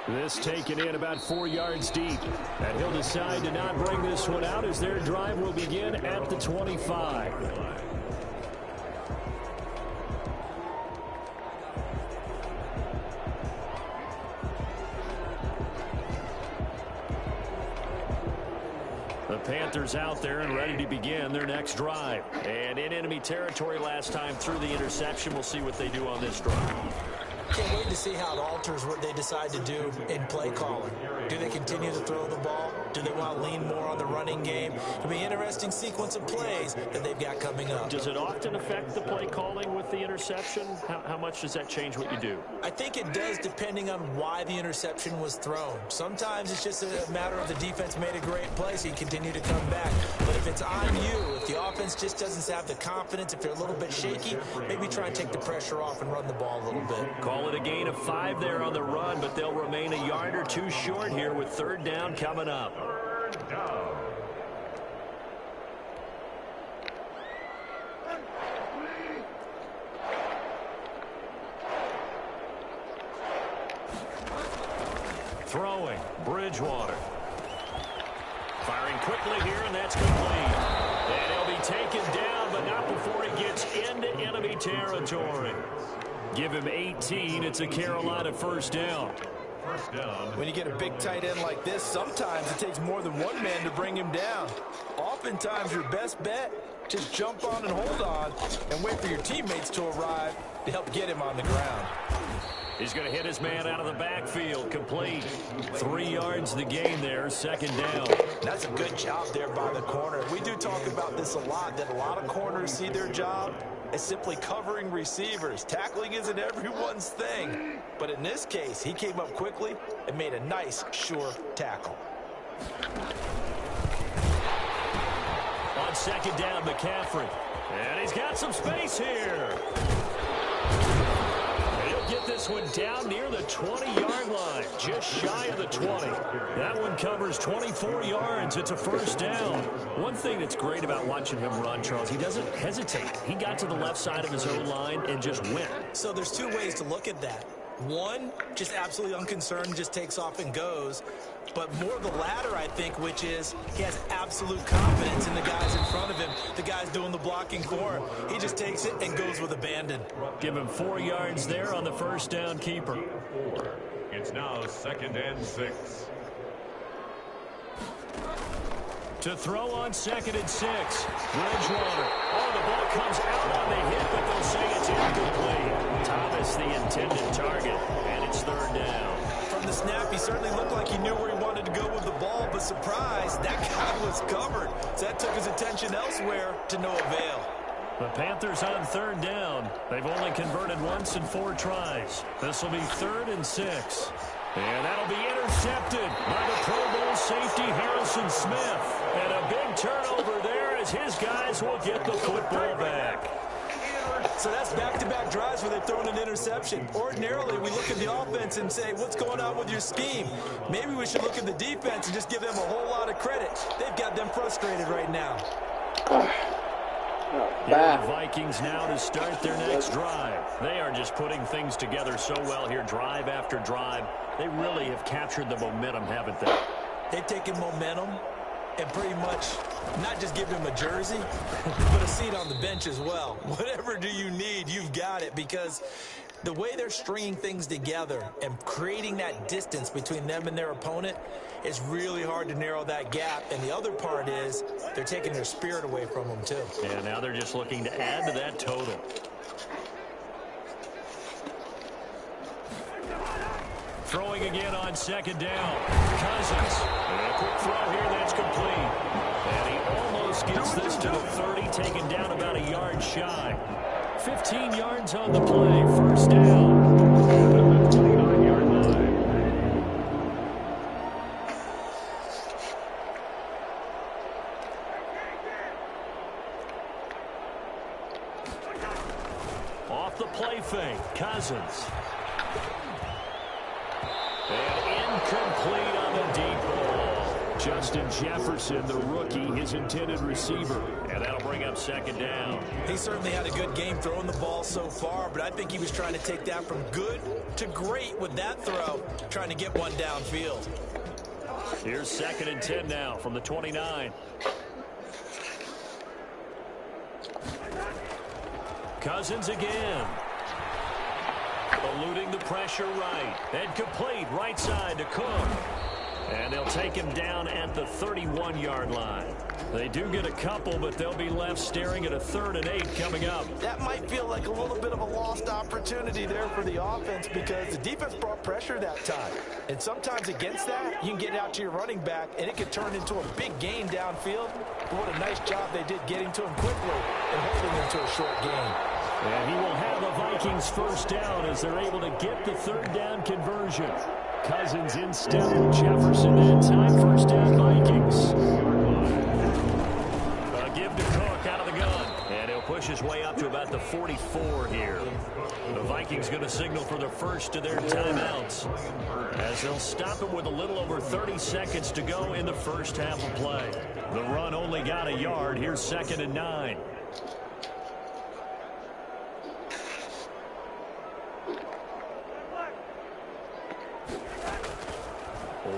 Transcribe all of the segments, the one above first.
This taken in about 4 yards deep. And he'll decide to not bring this one out as their drive will begin at the 25. The Panthers out there and ready to begin their next drive. And in enemy territory last time through the interception. We'll see what they do on this drive. Can't wait to see how it alters what they decide to do in play calling. Do they continue to throw the ball? Do they want to lean more on the running game? It'll be an interesting sequence of plays that they've got coming up. Does it often affect the play calling with the interception? How much does that change what you do? I think it does depending on why the interception was thrown. Sometimes it's just a matter of the defense made a great play, so you continue to come back. But if it's on you, if the offense just doesn't have the confidence, if you're a little bit shaky, maybe try and take the pressure off and run the ball a little bit. Call it a gain of 5 there on the run, but they'll remain a yard or two short here with third down coming up. Third down. Throwing, Bridgewater. Firing quickly here, and that's complete. And he'll be taken down, but not before he gets into enemy territory. Give him 18. It's a Carolina first down. First down. When you get a big tight end like this, sometimes it takes more than one man to bring him down. Oftentimes, your best bet, just jump on and hold on and wait for your teammates to arrive to help get him on the ground. He's going to hit his man out of the backfield. Complete. 3 yards the gain there, second down. That's a good job there by the corner. We do talk about this a lot, that a lot of corners see their job as simply covering receivers. Tackling isn't everyone's thing. But in this case, he came up quickly and made a nice, sure tackle. On second down, McCaffrey. And he's got some space here. Get this one down near the 20-yard line, just shy of the 20. That one covers 24 yards. It's a first down. One thing that's great about watching him run, Charles, he doesn't hesitate. He got to the left side of his own line and just went. So there's two ways to look at that. One, just absolutely unconcerned, just takes off and goes. But more the latter, I think, which is he has absolute confidence in the guys in front of him, the guys doing the blocking for him. He just takes it and goes with abandon. Give him 4 yards there on the first down keeper. It's now 2nd and 6. To throw on 2nd and 6. Bridgewater. Oh, the ball comes out on the hit, but they'll say it's incomplete. Thomas, the intended target, and it's third down. From the snap, he certainly looked like he knew where he wanted to go with the ball, but surprise, that guy was covered. So that took his attention elsewhere to no avail. The Panthers on third down. They've only converted once in 4 tries. This will be 3rd and 6. And that'll be intercepted by the Pro Bowl safety Harrison Smith. And a big turnover there as his guys will get the football back. So that's back-to-back drives where they've thrown an interception. Ordinarily, we look at the offense and say, what's going on with your scheme? Maybe we should look at the defense and just give them a whole lot of credit. They've got them frustrated right now. The Vikings now to start their next drive. They are just putting things together so well here, drive after drive. They really have captured the momentum, haven't they? They've taken momentum and pretty much not just give him a jersey, but a seat on the bench as well. Whatever do you need, you've got it, because the way they're stringing things together and creating that distance between them and their opponent, it's really hard to narrow that gap. And the other part is they're taking their spirit away from them, too. And now they're just looking to add to that total. Throwing again on second down. Cousins. And a quick throw here that's complete. And he almost gets this to the 30, taken down about a yard shy. 15 yards on the play. First down. 29-yard line. Off the play fake. Cousins. And incomplete on the deep ball. Justin Jefferson, the rookie, his intended receiver. And that'll bring up second down. He certainly had a good game throwing the ball so far, but I think he was trying to take that from good to great with that throw, trying to get one downfield. Here's 2nd and 10 now from the 29. Cousins again. Eluding the pressure right. And complete right side to Cook. And they'll take him down at the 31-yard line. They do get a couple, but they'll be left staring at a 3rd and 8 coming up. That might feel like a little bit of a lost opportunity there for the offense because the defense brought pressure that time. And sometimes against that, you can get out to your running back, and it could turn into a big gain downfield. But what a nice job they did getting to him quickly and holding him to a short gain. And he will have the Vikings first down as they're able to get the 3rd down conversion. Cousins in step with Jefferson that time. First down Vikings. A give to Cook out of the gun. And he'll push his way up to about the 44 here. The Vikings going to signal for the first of their timeouts as they'll stop it with a little over 30 seconds to go in the first half of play. The run only got a yard. Here's 2nd and 9.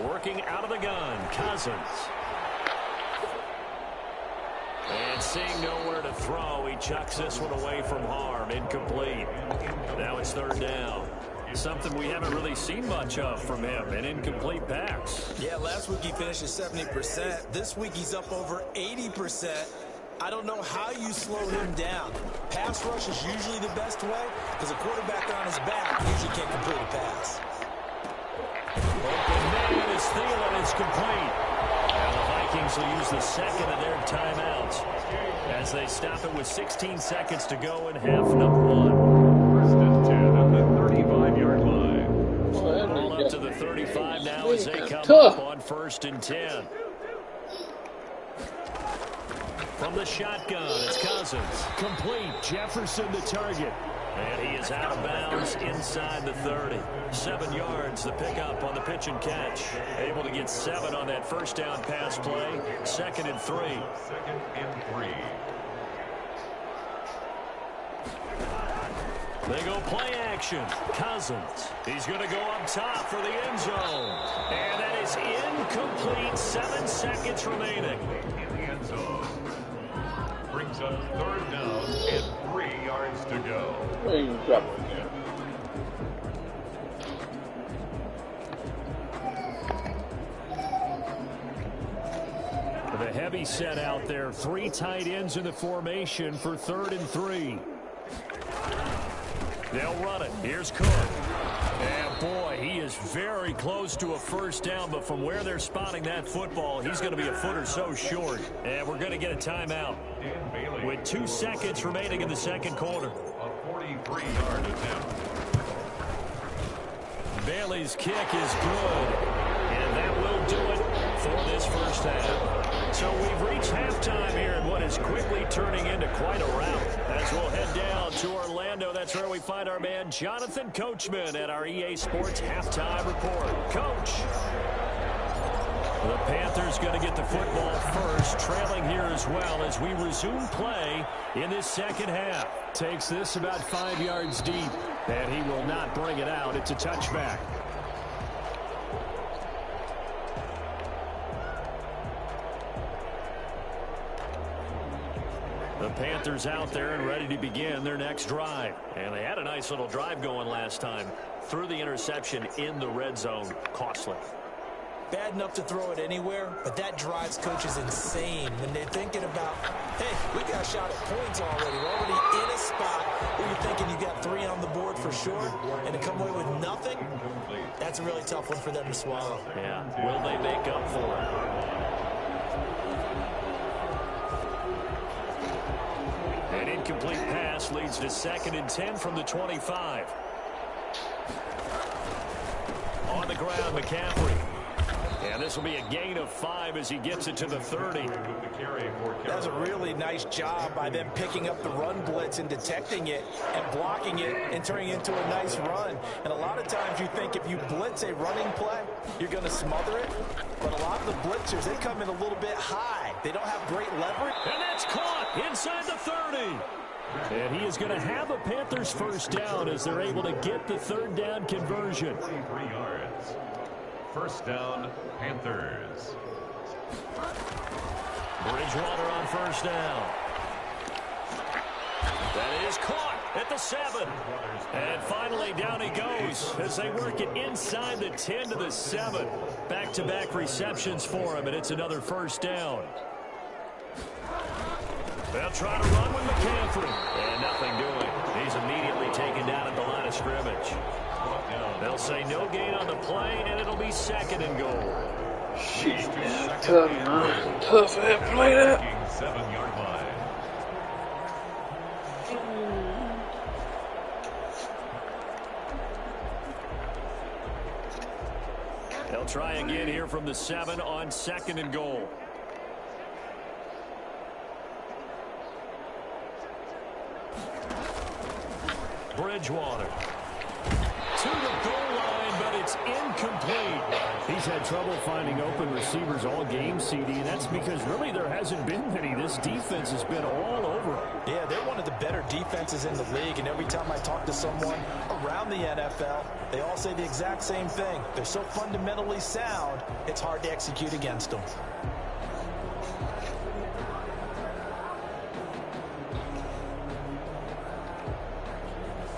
Working out of the gun, Cousins. And seeing nowhere to throw, he chucks this one away from harm. Incomplete. Now it's 3rd down. Something we haven't really seen much of from him, an incomplete pass. Yeah, last week he finished at 70%. This week he's up over 80%. I don't know how you slow him down. Pass rush is usually the best way because a quarterback on his back usually can't complete a pass. Open man is Thielen. It's complete. And the Vikings will use the 2nd of their timeouts as they stop it with 16 seconds to go in half number 1. 1st and 10 at the 35-yard line. Ball up to the 35 now as they come up on 1st and 10. From the shotgun, it's Cousins. Complete. Jefferson the target. And he is out of bounds inside the 30. 7 yards, the pickup on the pitch and catch. Able to get 7 on that first down pass play. 2nd and 3. 2nd and 3. They go play action. Cousins. He's going to go up top for the end zone. And that is incomplete. 7 seconds remaining. In the end zone. Brings up 3rd down and 3 yards to go. The heavy set out there. 3 tight ends in the formation for 3rd and 3. They'll run it. Here's Cook. And boy, he is very close to a first down, but from where they're spotting that football, he's going to be a foot or so short. And we're going to get a timeout with 2 seconds remaining in the 2nd quarter. A 43-yard attempt. Bailey's kick is good, and that will do it for this first half. So we've reached halftime here in what is quickly turning into quite a rout. As we'll head down to Orlando, that's where we find our man Jonathan Coachman at our EA Sports Halftime Report. Coach. The Panthers going to get the football first, trailing here as well as we resume play in this 2nd half. Takes this about 5 yards deep, and he will not bring it out. It's a touchback. The Panthers out there and ready to begin their next drive. And they had a nice little drive going last time. Threw the interception in the red zone. Costly. Bad enough to throw it anywhere, but that drives coaches insane when they're thinking about, hey, we got a shot at points already. We're already in a spot where you're thinking you got 3 on the board for sure, and to come away with nothing, that's a really tough one for them to swallow. Yeah, will they make up for it? An incomplete pass leads to 2nd and 10 from the 25. On the ground, McCaffrey. And this will be a gain of 5 as he gets it to the 30. That's a really nice job by them picking up the run blitz and detecting it and blocking it and turning it into a nice run. And a lot of times you think if you blitz a running play, you're going to smother it. But a lot of the blitzers, they come in a little bit high. They don't have great leverage. And that's caught inside the 30. And he is going to have a Panthers first down as they're able to get the third down conversion. 23 yards. First down, Panthers. Bridgewater on first down. That is caught at the 7. And finally down he goes as they work it inside the 10 to the 7. Back-to-back receptions for him, and it's another first down. They'll try to run with McCaffrey. And nothing doing. He's immediately taken down at the line of scrimmage. They'll say no gain on the play, and it'll be second and goal. Shit, man. Tough, man. Tough to have play that. 7-yard line. They'll try again here from the 7 on second and goal. Bridgewater to the goal line, but it's incomplete. He's had trouble finding open receivers all game, CD. That's because really there hasn't been many. This defense has been all over him. Yeah, they're one of the better defenses in the league, and every time I talk to someone around the NFL, they all say the exact same thing. They're so fundamentally sound, it's hard to execute against them.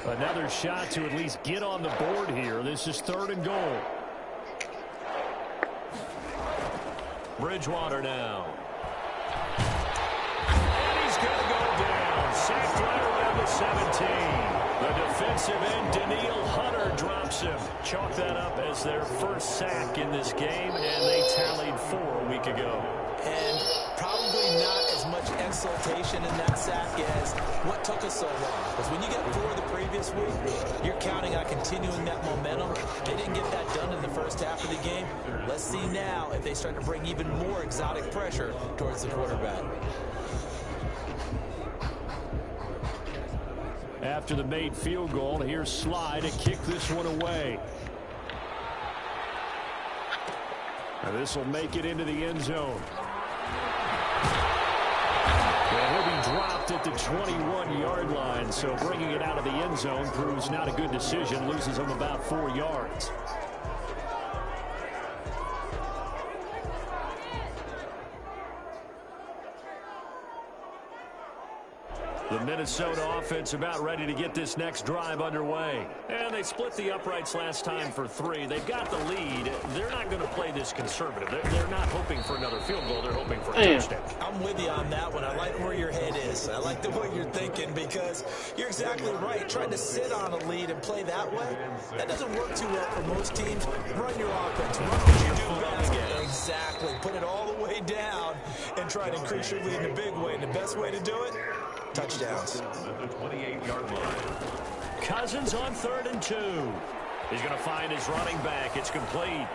Another shot to at least get on the board here. This is third and goal. Bridgewater now. And he's going to go down. Sacked right around the 17. The defensive end, Danielle Hunter, drops him. Chalk that up as their first sack in this game, and they tallied 4 a week ago. And probably not as much exultation in that sack as what took us so long. Because when you get 4 the previous week, you're counting on continuing that momentum. They didn't get that done in the first half of the game. Let's see now if they start to bring even more exotic pressure towards the quarterback. After the made field goal, here's Sly to kick this one away. Now this will make it into the end zone. And he'll be dropped at the 21-yard line, so bringing it out of the end zone proves not a good decision. Loses him about 4 yards. The Minnesota offense about ready to get this next drive underway. And they split the uprights last time for 3. They've got the lead. They're not going to play this conservative. They're not hoping for another field goal. They're hoping for a touchdown. I'm with you on that one. I like where your head is. I like the way you're thinking because you're exactly right. Trying to sit on a lead and play that way, that doesn't work too well for most teams. Run your offense. Run what you do best. Exactly. Put it all the way down and try to increase your lead in a big way. And the best way to do it, touchdowns. At the 28-yard line. Cousins on 3rd and 2. He's going to find his running back. It's complete.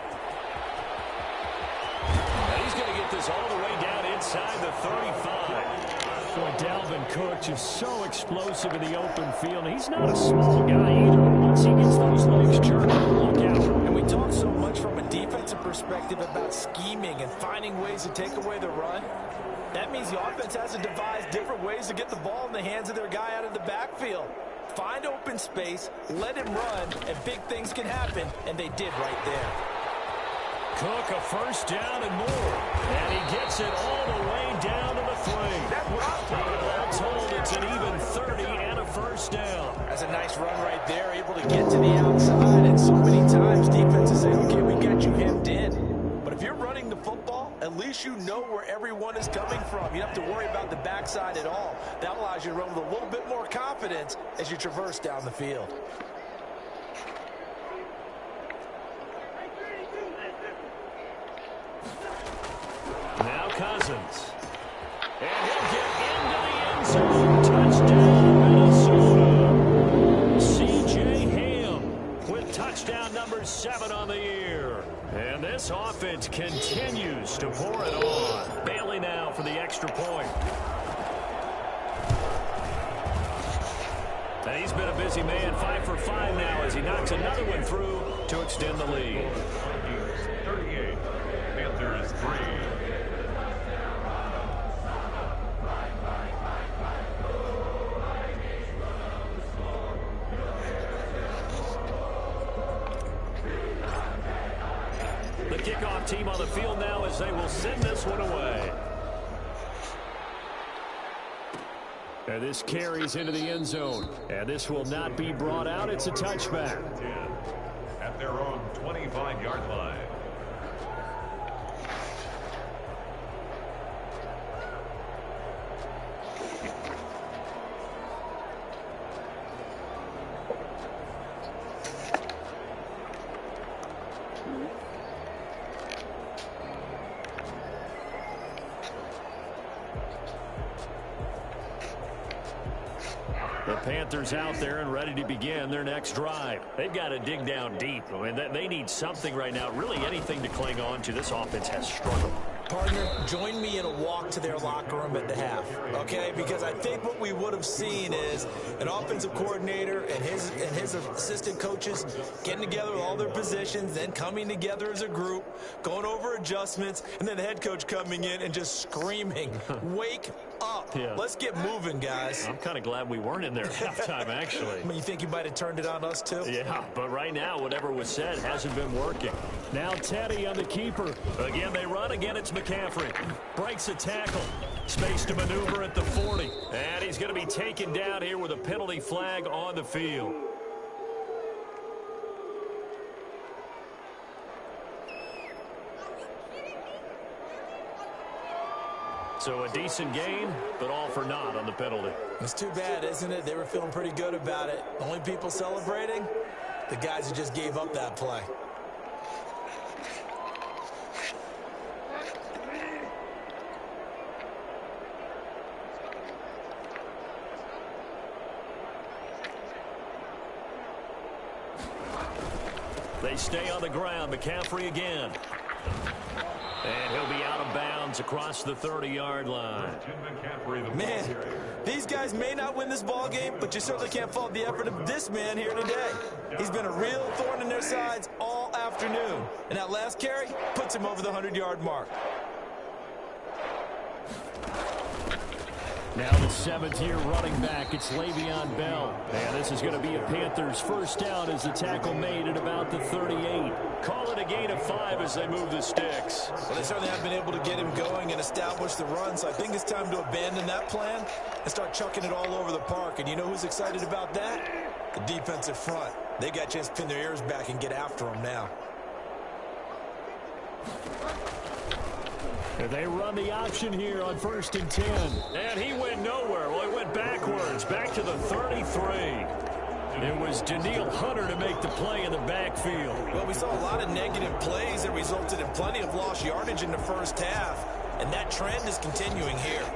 And he's going to get this all the way down inside the 35. Boy, Dalvin Cook just so explosive in the open field. He's not a small guy either. Once he gets those legs jerking, look out. And we talk so much from a defensive perspective about scheming and finding ways to take away the run. That means the offense has to devise different ways to get the ball in the hands of their guy out of the backfield. Find open space, let him run, and big things can happen, and they did right there. Cook a first down and more. And he gets it all the way down to the 3. All told, it's an even 30 and a first down. That's a nice run right there, able to get to the outside, and so many times defenses say, okay, we got you hemmed in. But if you're running the football, at least you know where everyone is coming from. You don't have to worry about the backside at all. That allows you to run with a little bit more confidence as you traverse down the field. Now Cousins. And he'll get into the end zone. Touchdown, Minnesota. C.J. Ham with touchdown number 7 on the year. And this offense continues to pour it on. Bailey now for the extra point. And he's been a busy man, 5 for 5 now as he knocks another one through to extend the lead. 38, Panthers 3. The kickoff team on the field now as they will send this one away. And this carries into the end zone. And this will not be brought out. It's a touchback. At their own 25-yard line. The Panthers out there and ready to begin their next drive. They've got to dig down deep. I mean, they need something right now, really anything to cling on to. This offense has struggled. Partner, join me in a walk to their locker room at the half, okay? Because I think what we would have seen is an offensive coordinator and his assistant coaches getting together with all their positions, then coming together as a group, going over adjustments, and then the head coach coming in and just screaming, wake up. Yeah. Let's get moving, guys. I'm kind of glad we weren't in there at halftime, actually. I mean, you think you might have turned it on us, too? Yeah, but right now, whatever was said hasn't been working. Now Teddy on the keeper. Again, they run. Again, it's McCaffrey. Breaks a tackle. Space to maneuver at the 40. And he's going to be taken down here with a penalty flag on the field. So a decent gain, but all for naught on the penalty. It's too bad, isn't it? They were feeling pretty good about it. Only people celebrating? The guys who just gave up that play. They stay on the ground. McCaffrey again. And he'll be out of bounds across the 30-yard line. Man, these guys may not win this ball game, but you certainly can't fault the effort of this man here today. He's been a real thorn in their sides all afternoon. And that last carry puts him over the 100-yard mark. Now the 7th-year running back, it's Le'Veon Bell. And this is going to be a Panthers first down as the tackle made at about the 38. Call it a gain of 5 as they move the sticks. Well, they certainly have been able to get him going and establish the run, so I think it's time to abandon that plan and start chucking it all over the park. And you know who's excited about that? The defensive front. They got a chance to pin their ears back and get after him now. And they run the option here on 1st and 10. And he went nowhere. Well, he went backwards, back to the 33. It was Danielle Hunter to make the play in the backfield. Well, we saw a lot of negative plays that resulted in plenty of lost yardage in the first half, and that trend is continuing here.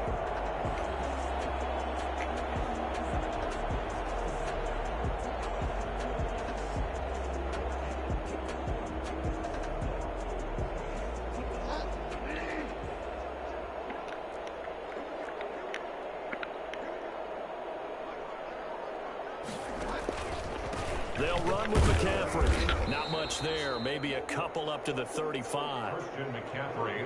They'll run with McCaffrey. Not much there. Maybe a couple up to the 35.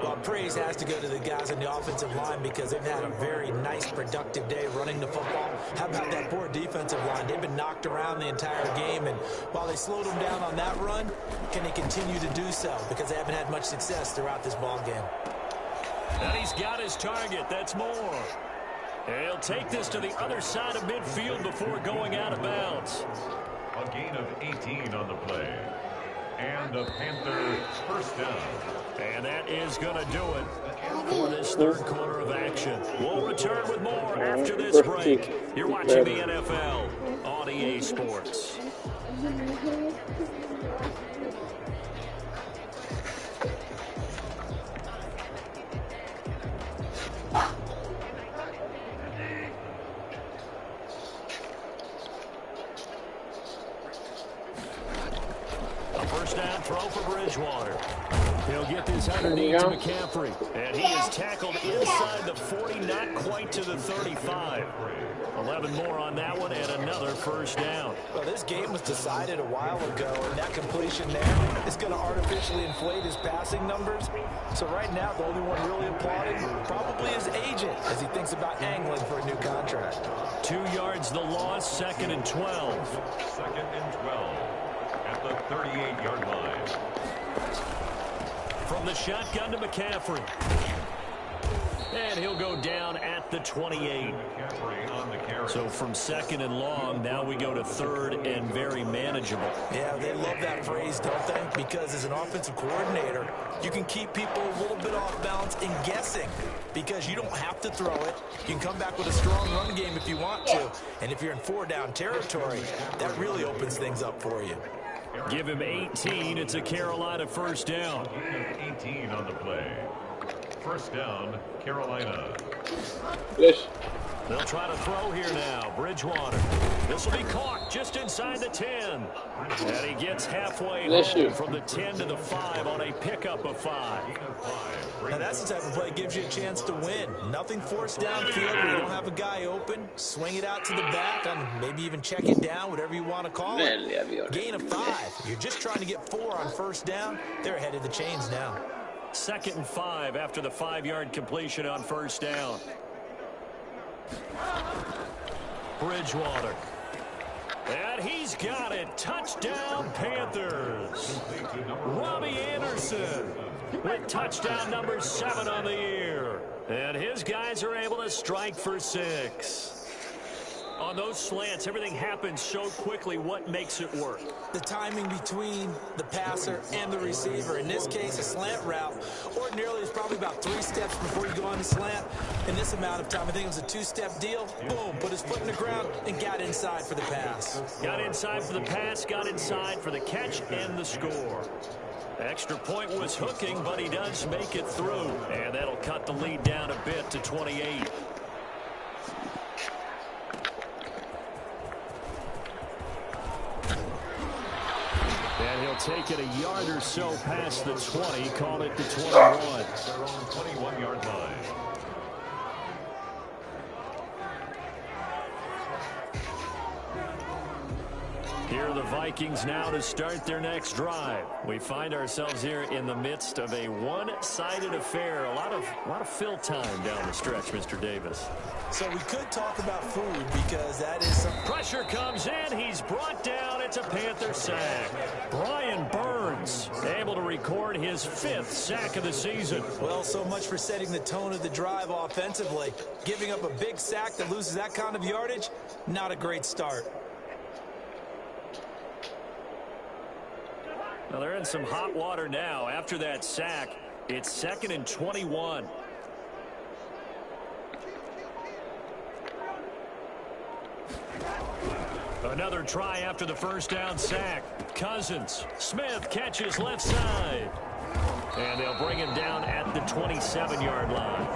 Well, praise has to go to the guys on the offensive line because they've had a very nice, productive day running the football. How about that poor defensive line? They've been knocked around the entire game, and while they slowed them down on that run, can they continue to do so? Because they haven't had much success throughout this ball game. And he's got his target. That's more. And he'll take this to the other side of midfield before going out of bounds. A gain of 18 on the play. And the Panthers first down. And that is going to do it for this third quarter of action. We'll return with more after this break. You're watching the NFL on EA Sports. first down throw for Bridgewater. He'll get this underneath to McCaffrey. And he is tackled inside the 40, not quite to the 35. 11 more on that one and another first down. Well, this game was decided a while ago, and that completion there is going to artificially inflate his passing numbers. So right now, the only one really applauding probably his agent as he thinks about angling for a new contract. 2 yards the loss, 2nd and 12. 2nd and 12 at the 38-yard line. From the shotgun to McCaffrey. And he'll go down at the 28. So from 2nd and long, now we go to 3rd and very manageable. Yeah, they love that phrase, don't they? Because as an offensive coordinator, you can keep people a little bit off balance and guessing because you don't have to throw it. You can come back with a strong run game if you want to. And if you're in 4-down territory, that really opens things up for you. Give him 18. It's a Carolina first down. 18 on the play. First down, Carolina. Yes. They'll try to throw here now. Bridgewater. This will be caught just inside the 10. And he gets halfway home from the 10 to the 5 on a pickup of 5. Now that's the type of play that gives you a chance to win. Nothing forced downfield where you don't have a guy open. Swing it out to the back and maybe even check it down, whatever you want to call it. Gain of 5. You're just trying to get 4 on first down. They're ahead of the chains now. 2nd and 5 after the 5-yard completion on first down. Bridgewater. And he's got it. Touchdown, Panthers. Robbie Anderson with touchdown number 7 on the year. And his guys are able to strike for 6. On those slants, everything happens so quickly. What makes it work? The timing between the passer and the receiver. In this case, a slant route ordinarily is probably about 3 steps before you go on the slant. In this amount of time, I think it was a 2-step deal. Boom, put his foot in the ground and got inside for the pass. Got inside for the pass, got inside for the catch and the score. Extra point was hooking, but he does make it through. And that'll cut the lead down a bit to 28. And he'll take it a yard or so past the 20, call it the 21. Their own 21-yard line. Here are the Vikings now to start their next drive. We find ourselves here in the midst of a one-sided affair. A lot of fill time down the stretch, Mr. Davis. So we could talk about food because that is some... Pressure comes in. He's brought down. It's a Panther sack. Brian Burns able to record his 5th sack of the season. Well, so much for setting the tone of the drive offensively. Giving up a big sack that loses that kind of yardage, not a great start. Well, they're in some hot water now. After that sack, it's 2nd and 21. Another try after the first down sack. Cousins. Smith catches left side. And they'll bring him down at the 27-yard line.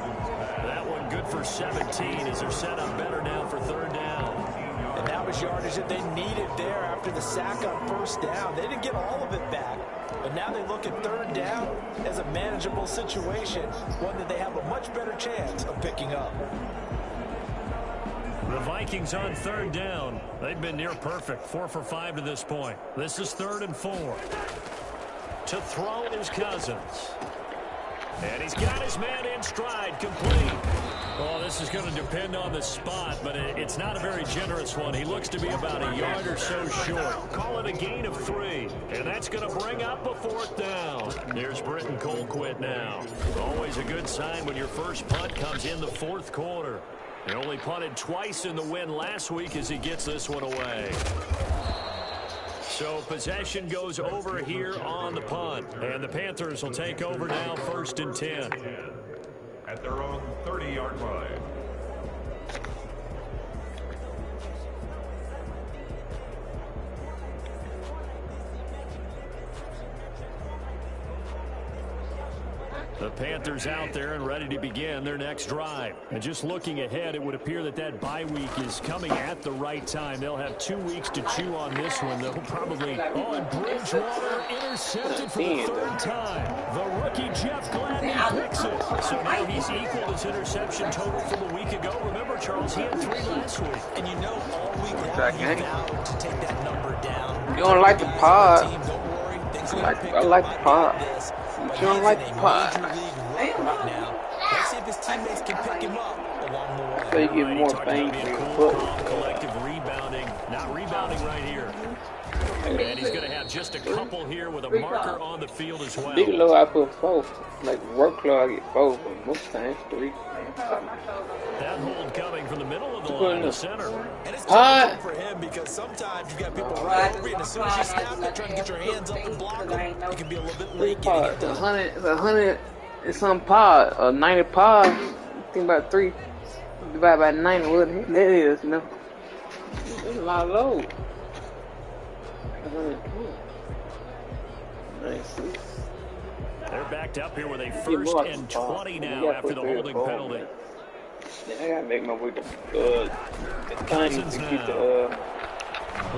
That one good for 17 as they're set up better now for 3rd down. And that was yardage that they needed there after the sack on first down. They didn't get all of it back, but now they look at 3rd down as a manageable situation, one that they have a much better chance of picking up. The Vikings on 3rd down. They've been near perfect, 4 for 5 to this point. This is 3rd and 4. To throw is Cousins. And he's got his man in stride, complete. Well, this is going to depend on the spot, but it's not a very generous one. He looks to be about a yard or so short. Call it a gain of 3, and that's going to bring up a 4th down. There's Britton Colquitt now. Always a good sign when your first punt comes in the 4th quarter. He only punted twice in the win last week as he gets this one away. So possession goes over here on the punt. And the Panthers will take over now 1st and 10. At their own 30-yard line. The Panthers out there and ready to begin their next drive. And just looking ahead, it would appear that that bye week is coming at the right time. They'll have 2 weeks to chew on this one. They'll probably... Oh, and Bridgewater intercepted for the 3rd time. The rookie Jeff Gladney picks it. So now he's equaled his interception total from a week ago. Remember, Charles, he had 3 last week. And you know all week long he vowed to take that number down. You don't like the pod. I like the pod. You don't like the pod. Let's see if his teammates can pick him up along the way. So you get more bang for your buck. Collective rebounding. Not rebounding right here. And he's going to have just a couple here with a marker on the field as well. Big low, I put 4. Like workload, I get 4, but most times 3. That hold coming from the middle of the line to center. And it's difficult for him because sometimes you got people right over, and as soon as you snap it, trying to get your hands up and block them, it can be a little bit late getting it done. It's 100 and some pod, or 90 pod. Think about 3 divided by 90, what that is, you know. That's a lot of load. 96. They're backed up here with a 1st and 20 now after the holding penalty. I gotta make my way to the Cousins now.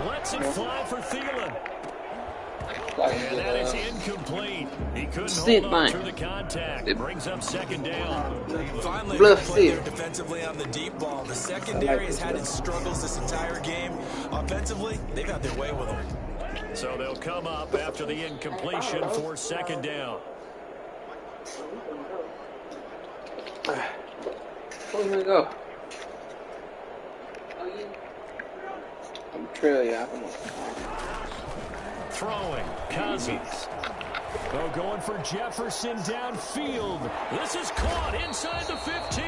Lets it fly for Thielen. And that is incomplete. He couldn't hold on through the contact. It brings up 2nd down. Finally, they play there defensively on the deep ball. The secondary has had its struggles this entire game. Offensively, they've had their way with them. So they'll come up after the incompletion for 2nd down. Where we go? I'm trail, yeah. Throwing, Cousins. Oh, going for Jefferson downfield. This is caught inside the 15.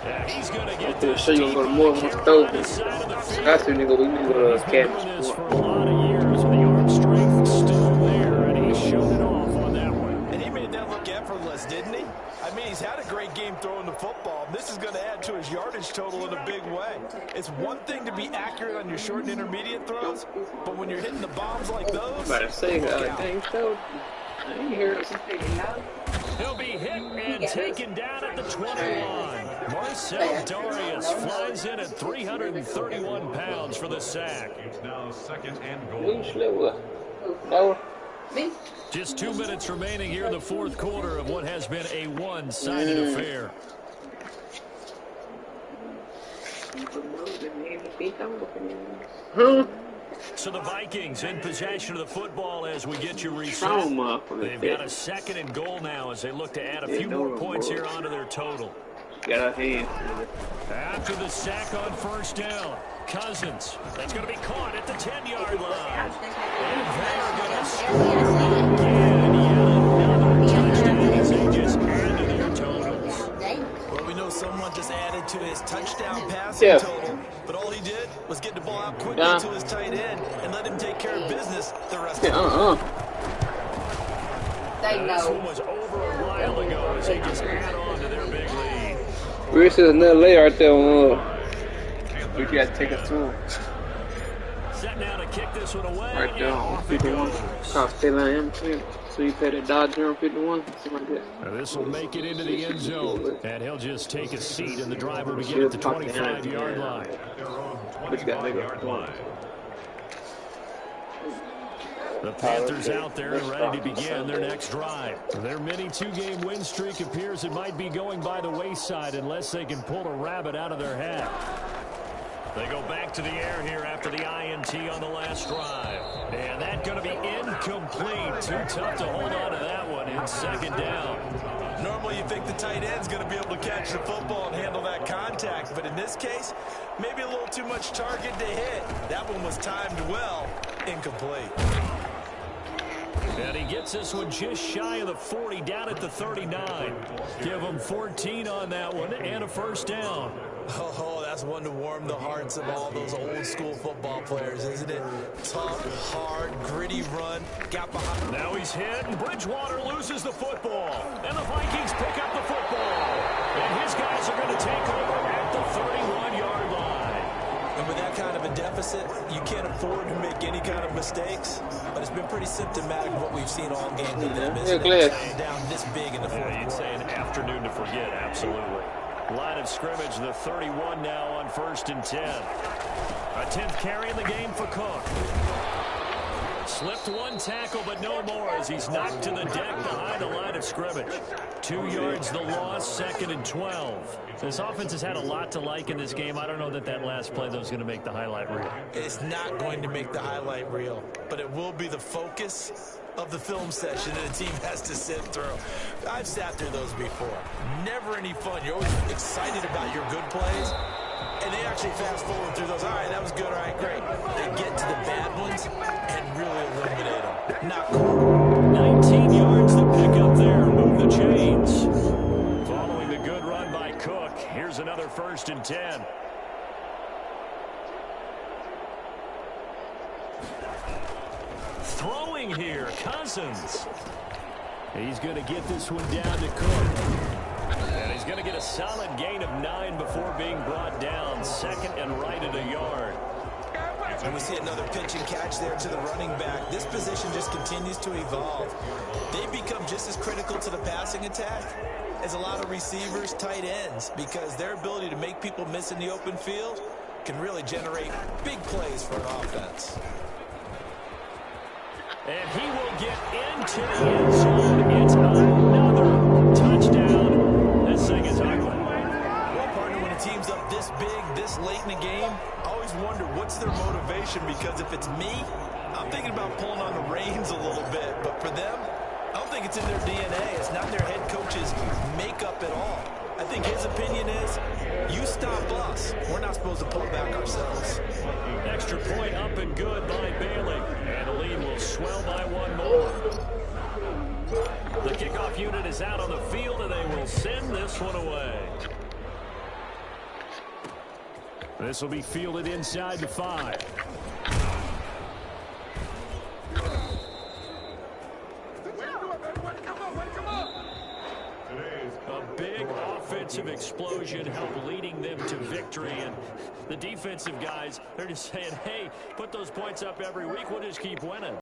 Yeah, he's going to get this. So you're going to go to more That's the nigga. We need to go to Cadence. For a lot of years, the arm strength still there, and he showed it off on that one. And he made that look effortless, didn't he? I mean, he's had a great game throwing the football. This is going to add to his yardage total in a big way. It's one thing to be accurate on your short and intermediate throws, but when you're hitting the bombs like those, I ain't hear it. He'll be hit and taken down at the 21. Marcel Darius flies in at 331 pounds for the sack. It's now 2nd and goal. Just 2 minutes remaining here in the 4th quarter of what has been a one-sided affair. So the Vikings in possession of the football as we get you reset. They've got a 2nd and goal now as they look to add a few more points here onto their total. After the sack on 1st down, Cousins. That's going to be caught at the 10-yard line. And they're going to score again. Yet another touchdown as they just added their totals. Well, we know someone just added to his touchdown passing total, but all he did was get the ball out quickly to his tight end and let him take care of business the rest of the time. This one was over a while ago as they just add on to their big lead. We're just another layer right there. We got to take it to him. Set now to kick this one away. Right there on 51. Cross state line, so you play the Dodger on 51. Something like that. Now this will make it into the end zone. And he'll just take a seat, and the drive will begin at the 25-yard line. But you got to make it. The Panthers out there and ready to begin their next drive. Their mini 2-game win streak appears it might be going by the wayside unless they can pull a rabbit out of their hat. They go back to the air here after the INT on the last drive. And that's going to be incomplete. Too tough to hold on to that one in 2nd down. Normally you think the tight end's going to be able to catch the football and handle that contact, but in this case, maybe a little too much target to hit. That one was timed well, incomplete. And he gets this one just shy of the 40, down at the 39. Give him 14 on that one and a 1st down. Oh, that's one to warm the hearts of all those old school football players, isn't it? Tough, hard, gritty run. Got behind. Now he's hit, and Bridgewater loses the football. And the Vikings pick up the football. And his guys are going to take over at the 31-yard line. And with that kind of a deficit, you can't afford to make any kind of mistakes. But it's been pretty symptomatic of what we've seen all game with them. Isn't it? Down this big in the fourth quarter. You'd say an afternoon to forget, absolutely. Line of scrimmage, the 31 now on 1st and 10. A 10th carry in the game for Cook. Slipped one tackle, but no more as he's knocked to the deck behind the line of scrimmage. 2 yards the loss, 2nd and 12. This offense has had a lot to like in this game. I don't know that last play, though, is going to make the highlight reel. It's not going to make the highlight reel, but it will be the focus of the film session that a team has to sit through. I've sat through those before. Never any fun. You're always excited about your good plays, and they actually fast forward through those. All right, that was good. All right, great. They get to the bad ones and really eliminate them. Not cool. 19 yards to pick up there. Move the chains. Following the good run by Cook, here's another 1st and 10. Throwing here, Cousins. He's going to get this one down to Cook. And he's going to get a solid gain of 9 before being brought down. 2nd and right at a yard. And we see another pitch and catch there to the running back. This position just continues to evolve. They become just as critical to the passing attack as a lot of receivers, tight ends, because their ability to make people miss in the open field can really generate big plays for an offense. And he will get into the end zone. It's another touchdown. This thing is ugly. Well, partner, when a team's up this big, this late in the game, I always wonder what's their motivation, because if it's me, I'm thinking about pulling on the reins a little bit. But for them, I don't think it's in their DNA. It's not their head coach's makeup at all. I think his opinion is, you stop us. We're not supposed to pull back ourselves. Extra point up and good by Bailey. And the lead will swell by 1 more. The kickoff unit is out on the field, and they will send this one away. This will be fielded inside the 5. A big offensive explosion helped leading them to victory, and the defensive guys, they're just saying, hey, put those points up every week, we'll just keep winning.